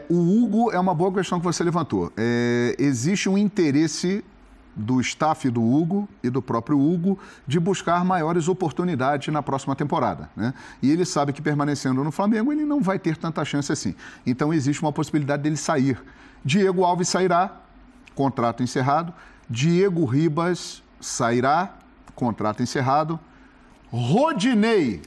O Hugo é uma boa questão que você levantou. Existe um interesse do staff do Hugo e do próprio Hugo de buscar maiores oportunidades na próxima temporada, né? E ele sabe que permanecendo no Flamengo ele não vai ter tanta chance assim. Então existe uma possibilidade dele sair. Diego Alves sairá, contrato encerrado. Diego Ribas sairá, contrato encerrado. Rodinei,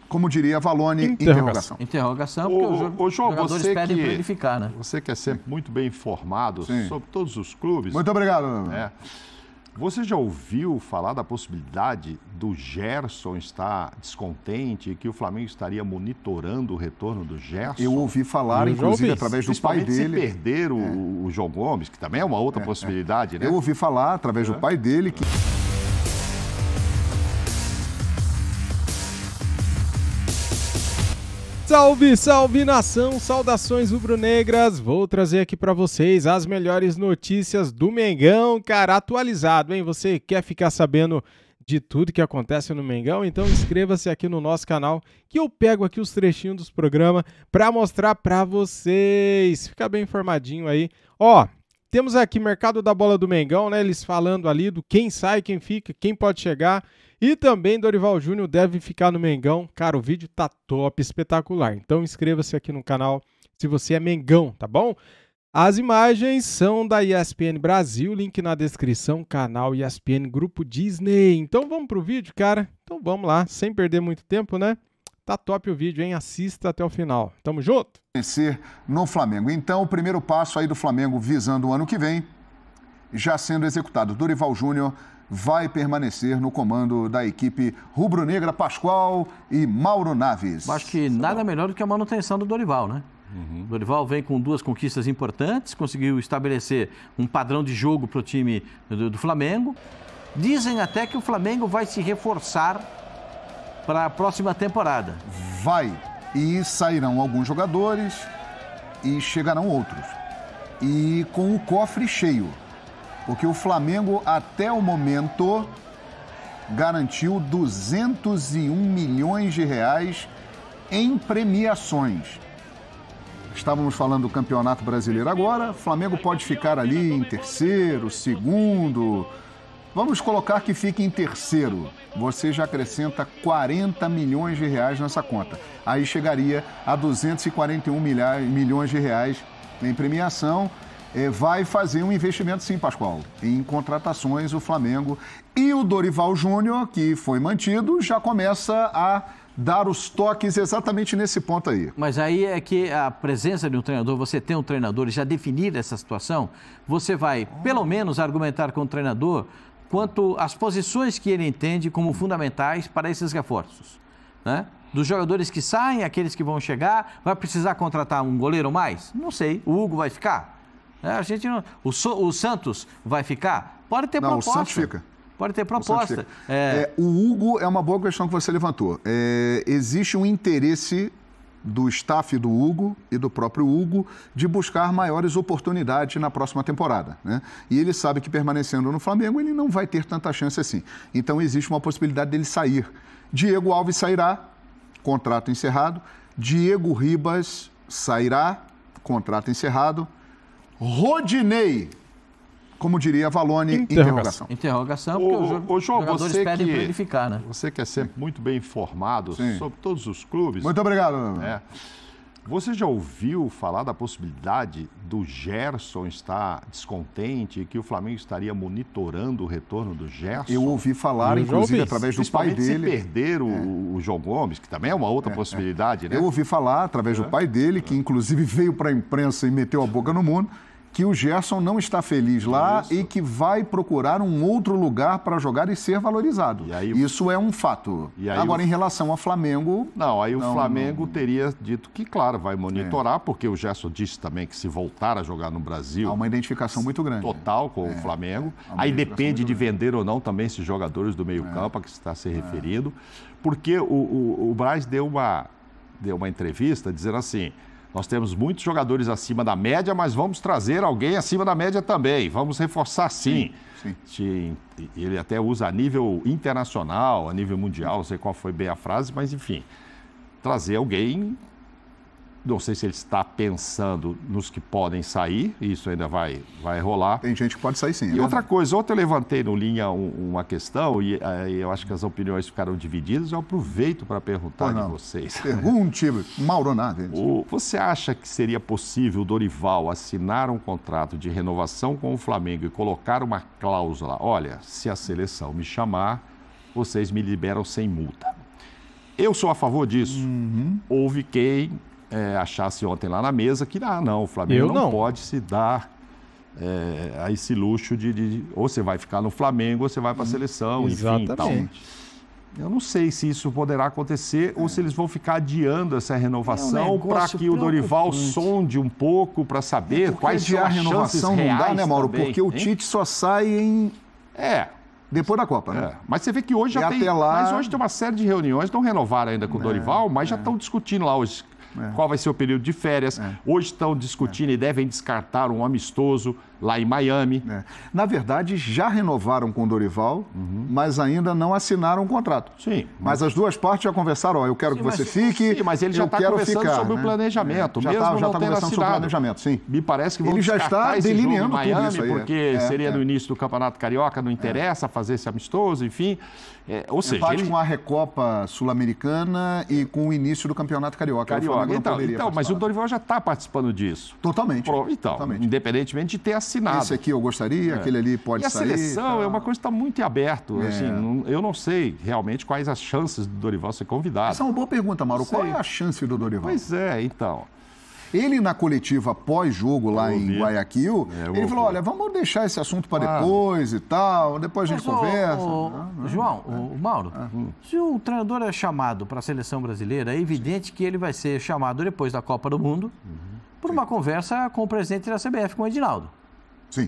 como diria Valone, interrogação. Interrogação, porque os jogadores pedem para ele ficar, né? Você que é sempre muito bem informado sobre todos os clubes. Muito obrigado. Você já ouviu falar da possibilidade do Gerson estar descontente e que o Flamengo estaria monitorando o retorno do Gerson? Eu ouvi falar, inclusive, através do pai dele. Se perder o João Gomes, que também é uma outra possibilidade, né? Eu ouvi falar, através do pai dele, que... Salve, salve nação, saudações rubro-negras, vou trazer aqui pra vocês as melhores notícias do Mengão, cara, atualizado, hein? Você quer ficar sabendo de tudo que acontece no Mengão? Então inscreva-se aqui no nosso canal, que eu pego aqui os trechinhos dos programas pra mostrar pra vocês, fica bem informadinho aí. Ó, temos aqui mercado da bola do Mengão, né? Eles falando ali do quem sai, quem fica, quem pode chegar. E também Dorival Júnior deve ficar no Mengão. Cara, o vídeo tá top, espetacular. Então inscreva-se aqui no canal se você é Mengão, tá bom? As imagens são da ESPN Brasil, link na descrição, canal ESPN Grupo Disney. Então vamos pro vídeo, cara? Então vamos lá, sem perder muito tempo, né? Tá top o vídeo, hein? Assista até o final. Tamo junto? No Flamengo. Então, o primeiro passo aí do Flamengo visando o ano que vem, já sendo executado. Dorival Júnior vai permanecer no comando da equipe rubro-negra, Pascoal e Mauro Naves. Acho que nada melhor do que a manutenção do Dorival, né? Dorival vem com 2 conquistas importantes, conseguiu estabelecer um padrão de jogo para o time do Flamengo. Dizem até que o Flamengo vai se reforçar para a próxima temporada. Vai, e sairão alguns jogadores e chegarão outros. E com o cofre cheio. Porque o Flamengo, até o momento, garantiu 201 milhões de reais em premiações. Estávamos falando do Campeonato Brasileiro agora. O Flamengo pode ficar ali em terceiro, segundo. Vamos colocar que fique em terceiro. Você já acrescenta 40 milhões de reais nessa conta. Aí chegaria a 241 milhões de reais em premiação. Vai fazer um investimento, sim, Pascoal, em contratações, o Flamengo. E o Dorival Júnior, que foi mantido, já começa a dar os toques exatamente nesse ponto aí. Mas aí é que a presença de um treinador, você tem um treinador e já definir essa situação, você vai, pelo menos, argumentar com o treinador quanto às posições que ele entende como fundamentais para esses reforços, né? Dos jogadores que saem, aqueles que vão chegar, vai precisar contratar um goleiro mais? Não sei, o Hugo vai ficar? A gente não... o Santos vai ficar? Pode ter proposta. Não, o Santos fica. Pode ter proposta. O Hugo é uma boa questão que você levantou. Existe um interesse do staff do Hugo e do próprio Hugo de buscar maiores oportunidades na próxima temporada, né? E ele sabe que permanecendo no Flamengo ele não vai ter tanta chance assim. Então existe uma possibilidade dele sair. Diego Alves sairá, contrato encerrado. Diego Ribas sairá, contrato encerrado. Rodinei, como diria Valone, interrogação. Interrogação, porque os jogadores pedem para ele ficar, né? Você que é sempre muito bem informado sobre todos os clubes. Muito obrigado. Você já ouviu falar da possibilidade do Gerson estar descontente e que o Flamengo estaria monitorando o retorno do Gerson? Eu ouvi falar, inclusive, através do pai dele. Se perder o João Gomes, que também é uma outra possibilidade, né? Eu ouvi falar, através do pai dele, que inclusive veio para a imprensa e meteu a boca no mundo, que o Gerson não está feliz lá e que vai procurar um outro lugar para jogar e ser valorizado. Isso é um fato. Agora, em relação ao Flamengo... Não, aí o Flamengo teria dito que, claro, vai monitorar, porque o Gerson disse também que se voltar a jogar no Brasil... Há uma identificação muito grande. Total com o Flamengo. Aí depende de vender ou não também esses jogadores do meio-campo a que você está se referindo. Porque o Braz deu uma entrevista dizendo assim... Nós temos muitos jogadores acima da média, mas vamos trazer alguém acima da média também. Vamos reforçar sim. Ele até usa a nível internacional, a nível mundial, não sei qual foi bem a frase, mas enfim. Trazer alguém Não sei se ele está pensando nos que podem sair, isso ainda vai rolar. Tem gente que pode sair sim. E outra coisa, ontem eu levantei no Linha uma questão e eu acho que as opiniões ficaram divididas, eu aproveito para perguntar de vocês. Pergunte, Mauro Naves. Você acha que seria possível o Dorival assinar um contrato de renovação com o Flamengo e colocar uma cláusula, olha, se a seleção me chamar, vocês me liberam sem multa? Eu sou a favor disso. Houve quem achasse ontem lá na mesa que, não, o Flamengo não pode se dar a esse luxo de ou você vai ficar no Flamengo ou você vai para a seleção, enfim. Tal. Eu não sei se isso poderá acontecer ou se eles vão ficar adiando essa renovação para que o Dorival sonde um pouco para saber quais são as renovação chances reais. Não dá, né, Mauro? Também, porque o Tite só sai em... Depois da Copa, né? Mas você vê que hoje já tem... Mas hoje tem uma série de reuniões, não renovaram ainda com o Dorival, mas já estão discutindo lá hoje qual vai ser o período de férias. Hoje estão discutindo e devem descartar um amistoso lá em Miami. Na verdade, já renovaram com o Dorival, mas ainda não assinaram um contrato. Sim. Mas as duas partes já conversaram, eu quero que você fique, sim, mas ele já está conversando sobre o planejamento, já mesmo está não tendo conversando assinado. sobre o planejamento, sim. Me parece que vão ele já está esse delineando jogo em Miami, tudo isso aí, porque seria no início do Campeonato Carioca, não interessa fazer esse amistoso, enfim. Ou seja, empate com a Recopa Sul-Americana e com o início do Campeonato Carioca. Então, mas o Dorival já está participando disso. Totalmente. Independentemente de ter assinado. Esse aqui eu gostaria, aquele ali pode sair. E a seleção é uma coisa que está muito em aberto. Assim, eu não sei realmente quais as chances do Dorival ser convidado. Essa é uma boa pergunta, Mauro. Qual é a chance do Dorival? Pois é, então. Ele, na coletiva pós-jogo lá em Guayaquil, ele falou, olha, vamos deixar esse assunto para depois e tal, depois a gente conversa. João, Mauro, se o treinador é chamado para a seleção brasileira, é evidente que ele vai ser chamado depois da Copa do Mundo por uma conversa com o presidente da CBF, com o Edinaldo. Sim.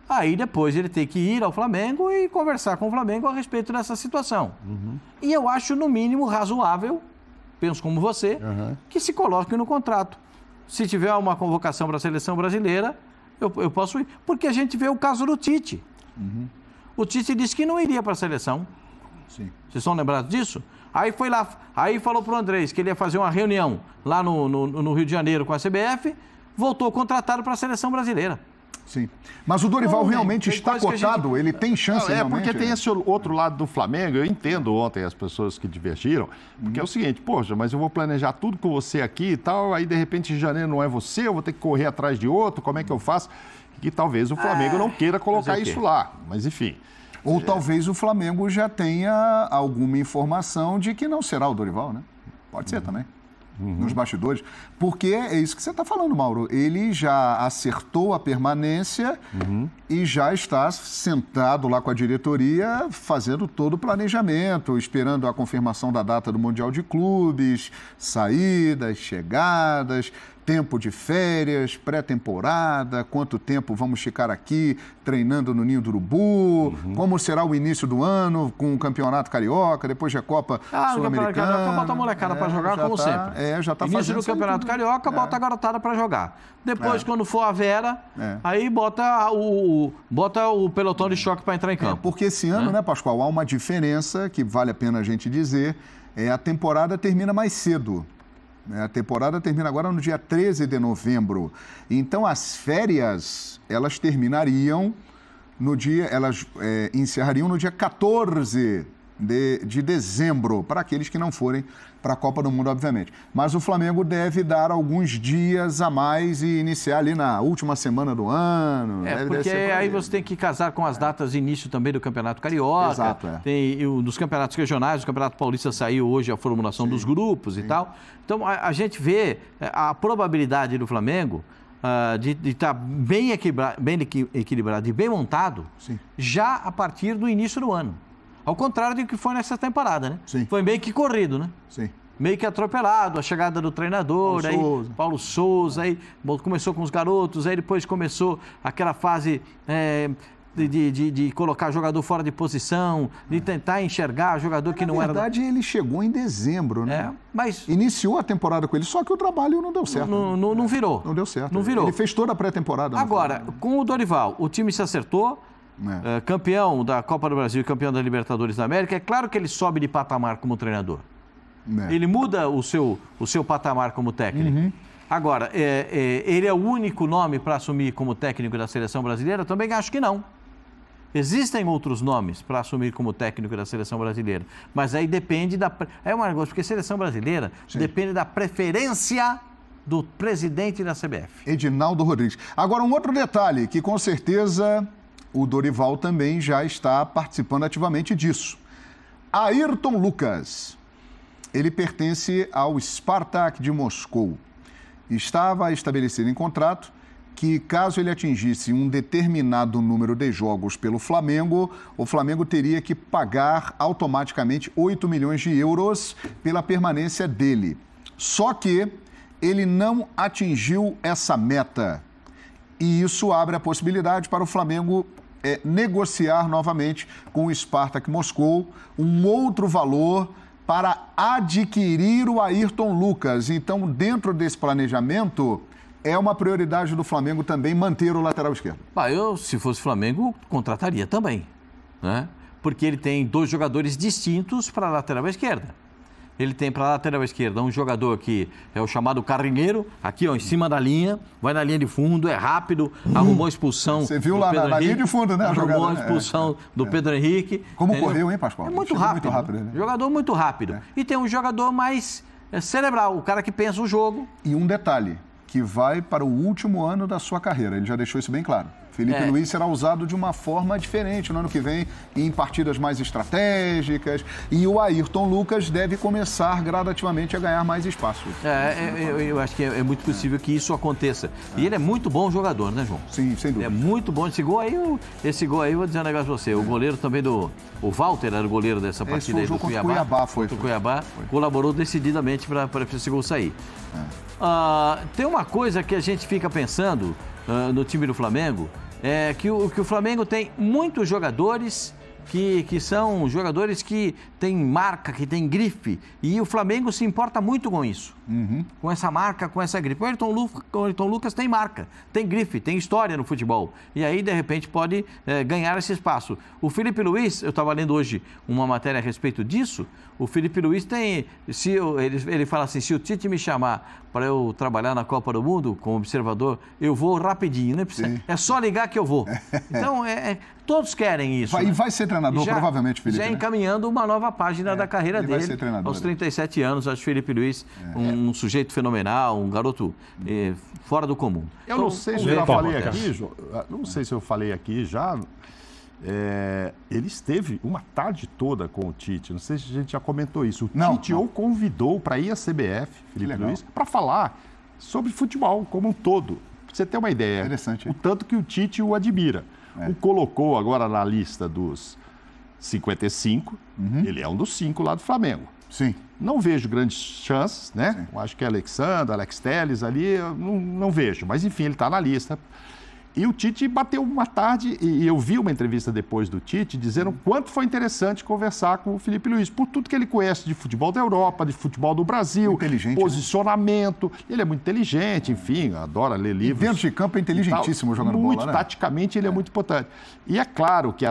Aí depois ele tem que ir ao Flamengo e conversar com o Flamengo a respeito dessa situação. E eu acho, no mínimo, razoável, penso como você, que se coloque no contrato. Se tiver uma convocação para a seleção brasileira, eu posso ir. Porque a gente vê o caso do Tite. O Tite disse que não iria para a seleção. Sim. Vocês estão lembrados disso? Aí foi lá, aí falou para o Andrés que ele ia fazer uma reunião lá no Rio de Janeiro com a CBF, voltou contratado para a seleção brasileira. Sim. Mas o Dorival realmente está cotado? Ele tem chance realmente? Porque tem esse outro lado do Flamengo. Eu entendo ontem as pessoas que divergiram, porque é o seguinte, poxa, mas eu vou planejar tudo com você aqui e tal, aí de repente em janeiro não é você, eu vou ter que correr atrás de outro, como é que eu faço? Que talvez o Flamengo não queira colocar isso lá, mas enfim. Ou talvez o Flamengo já tenha alguma informação de que não será o Dorival, né? Pode ser também. Nos bastidores, porque é isso que você está falando, Mauro. Ele já acertou a permanência e já está sentado lá com a diretoria, fazendo todo o planejamento, esperando a confirmação da data do Mundial de Clubes, saídas, chegadas, tempo de férias, pré-temporada, quanto tempo vamos ficar aqui treinando no Ninho do Urubu, como será o início do ano com o Campeonato Carioca, depois da Copa Sul-Americana. Carioca bota a molecada para jogar, como sempre. Já está início do Campeonato Carioca, bota a garotada para jogar. Depois, quando for a Vera, aí bota o pelotão de choque para entrar em campo. Porque esse ano, né, Pascoal, há uma diferença que vale a pena a gente dizer, a temporada termina mais cedo. A temporada termina agora no dia 13 de novembro. Então, as férias, elas terminariam no dia... Elas encerrariam no dia 14 de dezembro, para aqueles que não forem para a Copa do Mundo, obviamente. Mas o Flamengo deve dar alguns dias a mais e iniciar ali na última semana do ano. Porque aí você tem que casar com as datas de início também do Campeonato Carioca. Exato, Tem dos campeonatos regionais, o Campeonato Paulista saiu hoje a formulação dos grupos e tal. Então, a gente vê a probabilidade do Flamengo de estar bem equilibrado e bem montado já a partir do início do ano. Ao contrário do que foi nessa temporada, né? Sim. Foi meio que corrido, né? Sim. Meio que atropelado, a chegada do treinador, Paulo Souza, aí começou com os garotos, aí depois começou aquela fase de colocar jogador fora de posição, de tentar enxergar jogador que não era... Na verdade, ele chegou em dezembro, né? Mas... Iniciou a temporada com ele, só que o trabalho não deu certo. Não virou. Não deu certo. Não virou. Ele fez toda a pré-temporada. Agora, com o Dorival, o time se acertou, campeão da Copa do Brasil e campeão da Libertadores da América, é claro que ele sobe de patamar como treinador. Ele muda o seu patamar como técnico. Agora, ele é o único nome para assumir como técnico da seleção brasileira? Também acho que não. Existem outros nomes para assumir como técnico da seleção brasileira, mas aí depende da... É um negócio, porque a seleção brasileira depende da preferência do presidente da CBF. Edinaldo Rodrigues. Agora, um outro detalhe, que com certeza o Dorival também já está participando ativamente disso. Ayrton Lucas. Ele pertence ao Spartak de Moscou. Estava estabelecido em contrato que, caso ele atingisse um determinado número de jogos pelo Flamengo, o Flamengo teria que pagar automaticamente 8 milhões de euros pela permanência dele. Só que ele não atingiu essa meta. E isso abre a possibilidade para o Flamengo negociar novamente com o Spartak Moscou um outro valor para adquirir o Ayrton Lucas. Então, dentro desse planejamento, é uma prioridade do Flamengo também manter o lateral esquerdo. Eu, se fosse Flamengo, contrataria também, né? Porque ele tem 2 jogadores distintos para a lateral esquerda. Ele tem para a lateral esquerda um jogador que é o chamado carrinheiro, aqui ó, em cima da linha, vai na linha de fundo, é rápido, arrumou a expulsão. Você viu lá na linha de fundo, né? Arrumou a expulsão do Pedro Henrique. Como entendeu? Correu, hein, Pascoal? É muito rápido. Né? Jogador muito rápido. E tem um jogador mais cerebral, o cara que pensa o jogo. E um detalhe, que vai para o último ano da sua carreira, ele já deixou isso bem claro. Felipe Luiz será usado de uma forma diferente no ano que vem, em partidas mais estratégicas, e o Ayrton Lucas deve começar gradativamente a ganhar mais espaço. Eu acho que é muito possível que isso aconteça. E ele é muito bom jogador, né, João? Sim, sem dúvida. É muito bom. Esse gol aí, vou dizer um negócio pra você. O goleiro também o Walter era o goleiro dessa partida aí do Cuiabá. O Cuiabá colaborou decididamente para esse gol sair. Tem uma coisa que a gente fica pensando no time do Flamengo, que o Flamengo tem muitos jogadores que são jogadores que têm marca, que têm grife, e o Flamengo se importa muito com isso, com essa marca, com essa grife. O Ayrton Lucas tem marca, tem grife, tem história no futebol, e aí de repente pode ganhar esse espaço. O Felipe Luiz, eu estava lendo hoje uma matéria a respeito disso, o Felipe Luiz tem, ele fala assim, se o Tite me chamar para eu trabalhar na Copa do Mundo como observador, eu vou rapidinho, né? É só ligar que eu vou. Então, todos querem isso. E vai ser treinador, provavelmente, Felipe. Já encaminhando uma nova página da carreira dele. Vai ser treinador. Aos 37 anos, acho Felipe Luiz um sujeito fenomenal, um garoto fora do comum. Eu não sei se eu já falei aqui, João, não sei se eu falei aqui já. Ele esteve uma tarde toda com o Tite, não sei se a gente já comentou isso. O Tite o convidou para ir à CBF, Felipe Luiz, para falar sobre futebol como um todo. Pra você ter uma ideia, interessante, o tanto que o Tite o admira. O colocou agora na lista dos 55, ele é um dos 5 lá do Flamengo. Sim. Não vejo grandes chances, né? Sim. Eu acho que Alexandre, Alex Telles ali, eu não vejo. Mas enfim, ele está na lista. E o Tite bateu uma tarde, e eu vi uma entrevista depois do Tite, dizendo o quanto foi interessante conversar com o Felipe Luiz, por tudo que ele conhece de futebol da Europa, de futebol do Brasil, posicionamento. Né? Ele é muito inteligente, enfim, adora ler livros. E dentro de campo é inteligentíssimo jogando bola, né? Taticamente ele é muito importante. E é claro que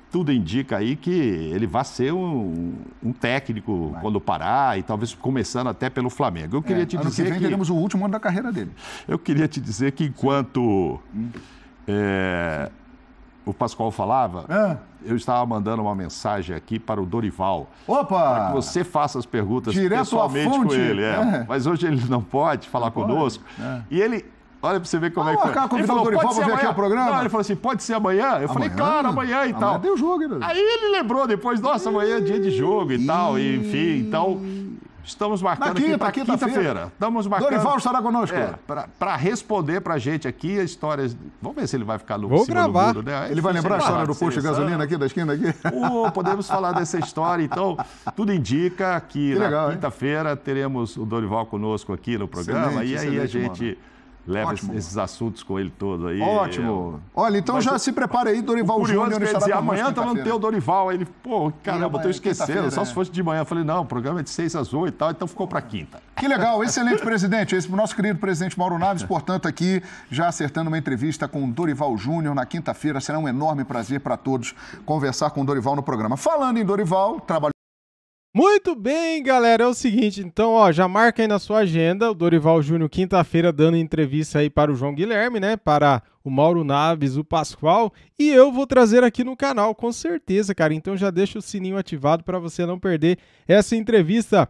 tudo indica aí que ele vai ser um técnico quando parar, e talvez começando até pelo Flamengo. Eu queria te dizer que teremos o último ano da carreira dele. Eu queria te dizer que enquanto o Pascoal falava, eu estava mandando uma mensagem aqui para o Dorival. Opa! Para que você faça as perguntas direto pessoalmente com ele. Mas hoje ele não pode falar conosco. E ele... Olha para você ver como é que foi. Ele falou, o Dorival para vir aqui ao programa? Não, ele falou assim, pode ser amanhã? Eu falei, claro, amanhã e tal. Deu jogo, né? Aí ele lembrou depois, nossa, amanhã é dia de jogo e tal, e, enfim, então... Estamos marcando aqui para quinta-feira. Estamos marcando. Dorival estará conosco. Para responder para a gente aqui a história. Vamos ver se ele vai ficar no Vou gravar. Do muro, né? Ele vai lembrar a história do posto de gasolina aqui, da esquina aqui? Podemos falar dessa história. Então, tudo indica que na quinta-feira teremos o Dorival conosco aqui no programa. E aí a gente leva esses assuntos com ele todo aí. Ótimo. Olha, então já se prepare aí, Dorival Júnior. Amanhã tá não tem o Dorival. Aí ele, caramba, eu esquecendo. Só se fosse de manhã. Eu falei, não, o programa é de 6 às 8 e tal, então ficou para quinta. Que legal, excelente, presidente. Esse é o nosso querido presidente Mauro Naves, portanto, aqui já acertando uma entrevista com o Dorival Júnior na quinta-feira. Será um enorme prazer para todos conversar com o Dorival no programa. Falando em Dorival, trabalhou Muito bem, galera, é o seguinte, então, ó, já marca aí na sua agenda o Dorival Júnior quinta-feira dando entrevista aí para o João Guilherme, né, para o Mauro Naves, o Pascoal, e eu vou trazer aqui no canal, com certeza, cara, então já deixa o sininho ativado para você não perder essa entrevista.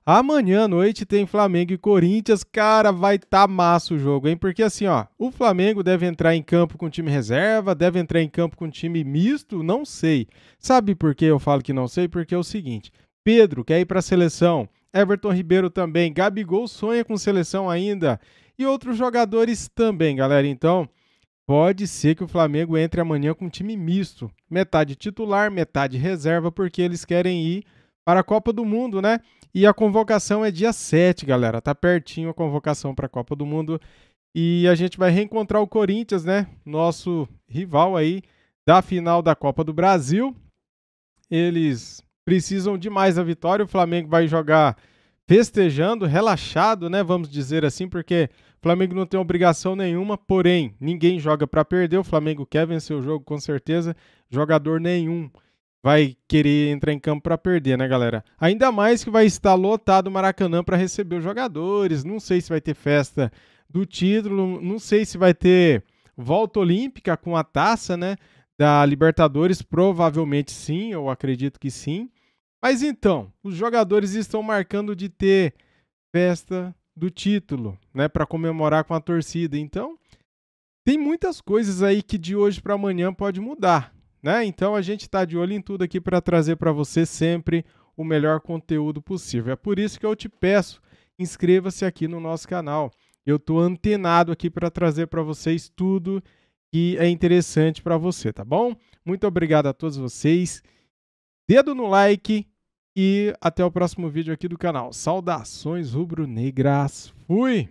Amanhã à noite tem Flamengo e Corinthians, cara, vai tá massa o jogo, hein, porque assim, ó, o Flamengo deve entrar em campo com time reserva, deve entrar em campo com time misto, não sei. Sabe por que eu falo que não sei? Porque é o seguinte... Pedro quer ir para a seleção, Everton Ribeiro também, Gabigol sonha com seleção ainda e outros jogadores também, galera. Então, pode ser que o Flamengo entre amanhã com um time misto, metade titular, metade reserva, porque eles querem ir para a Copa do Mundo, né? E a convocação é dia 7, galera. Tá pertinho a convocação para a Copa do Mundo e a gente vai reencontrar o Corinthians, né? Nosso rival aí da final da Copa do Brasil. Eles precisam demais da vitória, o Flamengo vai jogar festejando, relaxado, né, vamos dizer assim, porque o Flamengo não tem obrigação nenhuma, porém, ninguém joga para perder, o Flamengo quer vencer o jogo com certeza, jogador nenhum vai querer entrar em campo para perder, né, galera? Ainda mais que vai estar lotado o Maracanã para receber os jogadores, não sei se vai ter festa do título, não sei se vai ter volta olímpica com a taça, né, da Libertadores, provavelmente sim, eu acredito que sim. Mas então, os jogadores estão marcando de ter festa do título, né, para comemorar com a torcida. Então, tem muitas coisas aí que de hoje para amanhã pode mudar, né? Então, a gente está de olho em tudo aqui para trazer para você sempre o melhor conteúdo possível. É por isso que eu te peço, inscreva-se aqui no nosso canal. Eu estou antenado aqui para trazer para vocês tudo que é interessante para você, tá bom? Muito obrigado a todos vocês. Dedo no like e até o próximo vídeo aqui do canal. Saudações rubro-negras. Fui!